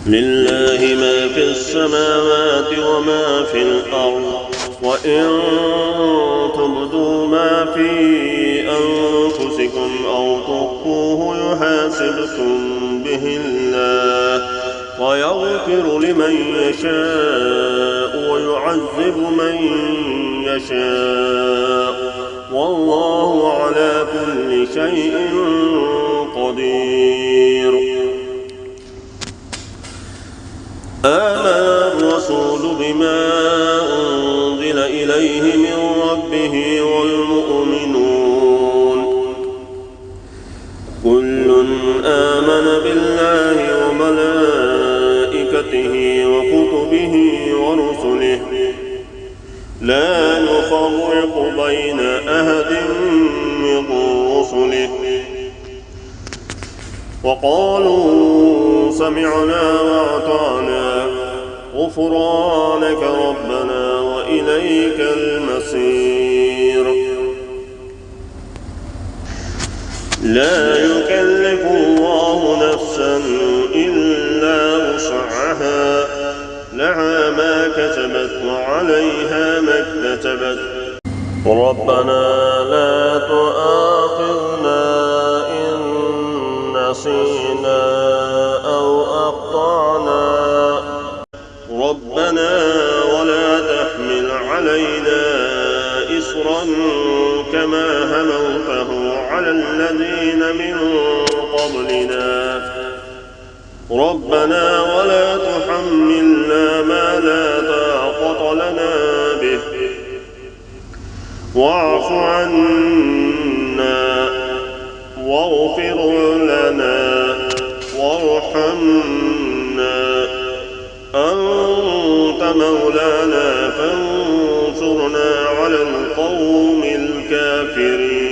لله ما في السماوات وما في الأرض وإن تبدوا ما في أنفسكم أو تخفوه يحاسبكم به الله ويغفر لمن يشاء ويعذب من يشاء والله على كل شيء قدير. آمن الرسول بما أنزل إليه من ربه والمؤمنون كل آمن بالله وملائكته وكتبه ورسله لا نفرق بين أحد من رسله وقالوا سمعنا وأطعنا غفرانك ربنا وإليك المصير. لا يكلف الله نفسا إلا وسعها لها ما كسبت وعليها ما اكتسبت ربنا لا تؤاخذنا إن نسينا أو أخطأنا ربنا ولا تحمل علينا إصرا كما حملته على الذين من قبلنا ربنا ولا تحملنا ما لا طاقة لنا به واعف عنا واغفر لنا وارحمنا أنت مولانا فانصرنا على القوم الكافرين.